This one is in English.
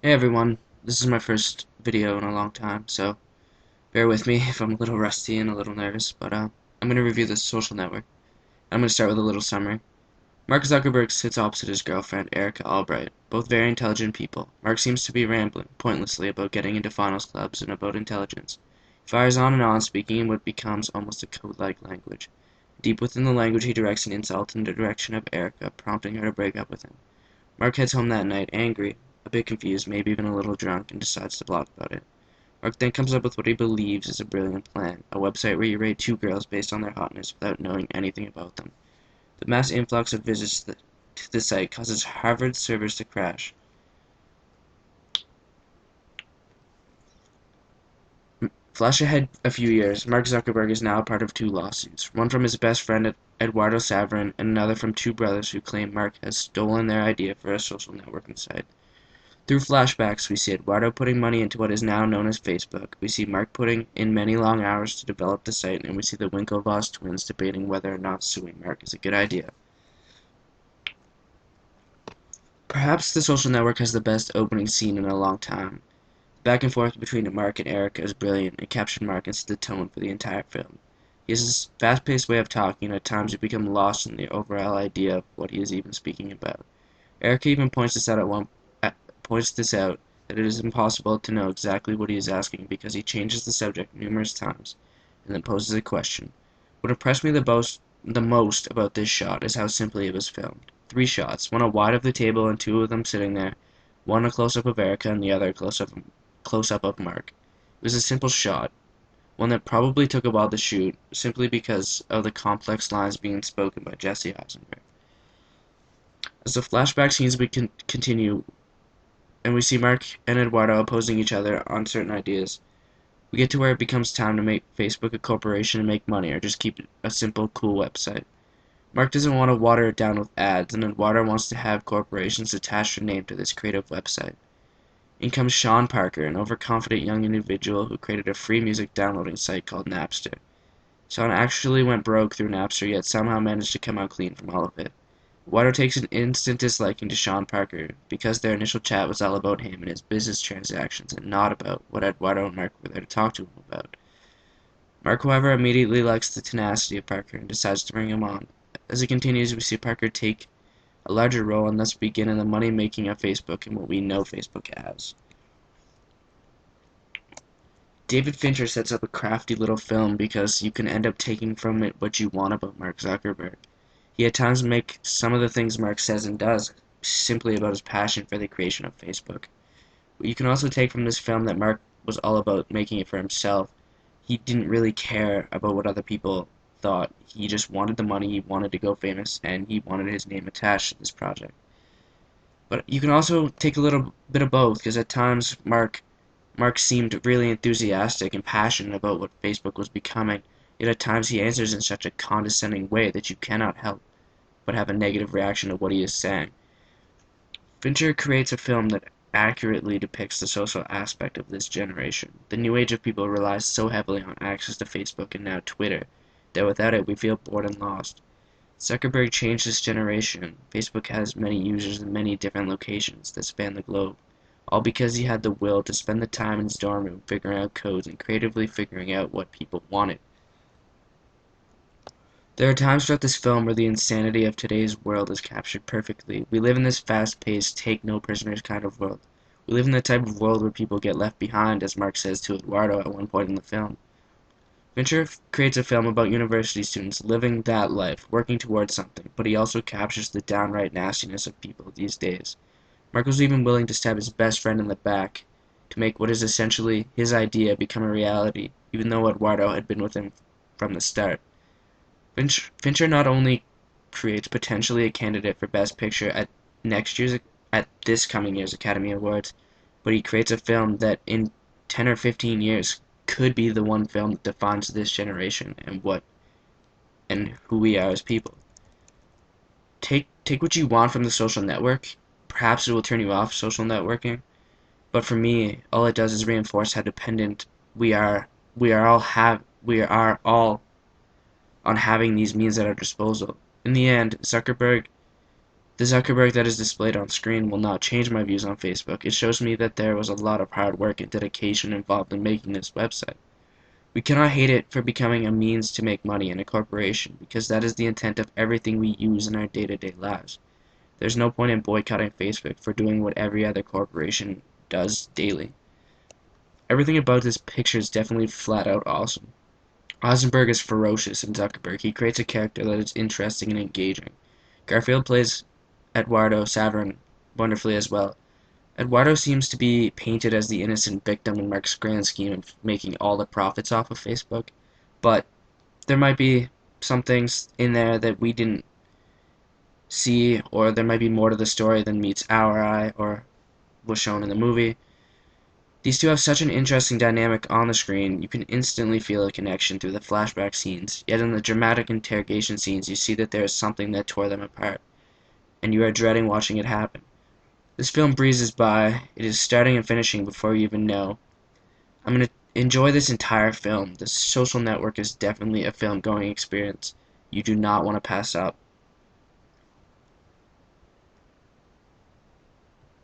Hey everyone, this is my first video in a long time, so bear with me if I'm a little rusty and a little nervous, but I'm going to review this social network. I'm going to start with a little summary. Mark Zuckerberg sits opposite his girlfriend, Erica Albright, both very intelligent people. Mark seems to be rambling, pointlessly, about getting into finals clubs and about intelligence. He fires on and on, speaking in what becomes almost a code-like language. Deep within the language, he directs an insult in the direction of Erica, prompting her to break up with him. Mark heads home that night, angry, a bit confused, maybe even a little drunk, and decides to blog about it. Mark then comes up with what he believes is a brilliant plan, a website where you rate two girls based on their hotness without knowing anything about them. The mass influx of visits to the site causes Harvard's servers to crash. Flash ahead a few years, Mark Zuckerberg is now a part of two lawsuits, one from his best friend Eduardo Saverin and another from two brothers who claim Mark has stolen their idea for a social networking site. Through flashbacks, we see Eduardo putting money into what is now known as Facebook. We see Mark putting in many long hours to develop the site, and we see the Winklevoss twins debating whether or not suing Mark is a good idea. Perhaps the social network has the best opening scene in a long time. The back and forth between Mark and Erica is brilliant and captured Mark and set the tone for the entire film. He has this fast-paced way of talking, and at times you become lost in the overall idea of what he is even speaking about. Erica even points this out that it is impossible to know exactly what he is asking because he changes the subject numerous times and then poses a question. What impressed me the most about this shot is how simply it was filmed. 3 shots, one a wide of the table and two of them sitting there, one a close-up of Erica and the other a close-up of Mark. It was a simple shot, one that probably took a while to shoot, simply because of the complex lines being spoken by Jesse Eisenberg. As the flashback scenes continue, and we see Mark and Eduardo opposing each other on certain ideas, we get to where it becomes time to make Facebook a corporation and make money, or just keep it a simple, cool website. Mark doesn't want to water it down with ads, and Eduardo wants to have corporations attach their name to this creative website. In comes Sean Parker, an overconfident young individual who created a free music downloading site called Napster. Sean actually went broke through Napster, yet somehow managed to come out clean from all of it. Eduardo takes an instant disliking to Sean Parker because their initial chat was all about him and his business transactions and not about what Eduardo and Mark were there to talk to him about. Mark, however, immediately likes the tenacity of Parker and decides to bring him on. As it continues, we see Parker take a larger role and thus begin in the money-making of Facebook and what we know Facebook as. David Fincher sets up a crafty little film because you can end up taking from it what you want about Mark Zuckerberg. He at times makes some of the things Mark says and does simply about his passion for the creation of Facebook. But you can also take from this film that Mark was all about making it for himself. He didn't really care about what other people thought. He just wanted the money, he wanted to go famous, and he wanted his name attached to this project. But you can also take a little bit of both, because at times Mark seemed really enthusiastic and passionate about what Facebook was becoming, yet at times he answers in such a condescending way that you cannot help but have a negative reaction to what he is saying. Fincher creates a film that accurately depicts the social aspect of this generation. The new age of people relies so heavily on access to Facebook and now Twitter that without it we feel bored and lost. Zuckerberg changed this generation. Facebook has many users in many different locations that span the globe, all because he had the will to spend the time in his dorm room figuring out codes and creatively figuring out what people wanted. There are times throughout this film where the insanity of today's world is captured perfectly. We live in this fast-paced, take-no-prisoners kind of world. We live in the type of world where people get left behind, as Mark says to Eduardo at one point in the film. Fincher creates a film about university students living that life, working towards something, but he also captures the downright nastiness of people these days. Mark was even willing to stab his best friend in the back to make what is essentially his idea become a reality, even though Eduardo had been with him from the start. Fincher not only creates potentially a candidate for Best Picture at this coming year's Academy Awards, but he creates a film that in 10 or 15 years could be the one film that defines this generation and who we are as people. Take what you want from the social network. Perhaps it will turn you off social networking, but for me, all it does is reinforce how dependent we are. We are all on having these means at our disposal. In the end, Zuckerberg The Zuckerberg that is displayed on screen will not change my views on Facebook. It shows me that there was a lot of hard work and dedication involved in making this website. We cannot hate it for becoming a means to make money in a corporation, because that is the intent of everything we use in our day-to-day lives. There's no point in boycotting Facebook for doing what every other corporation does daily. Everything about this picture is definitely flat out awesome. Eisenberg is ferocious in Zuckerberg. He creates a character that is interesting and engaging. Garfield plays Eduardo Saverin wonderfully as well. Eduardo seems to be painted as the innocent victim in Mark's grand scheme of making all the profits off of Facebook, but there might be some things in there that we didn't see, or there might be more to the story than meets our eye or was shown in the movie. These two have such an interesting dynamic on the screen, you can instantly feel a connection through the flashback scenes, yet in the dramatic interrogation scenes you see that there is something that tore them apart, and you are dreading watching it happen. This film breezes by. It is starting and finishing before you even know. I'm going to enjoy this entire film. The Social Network is definitely a film-going experience you do not want to pass up.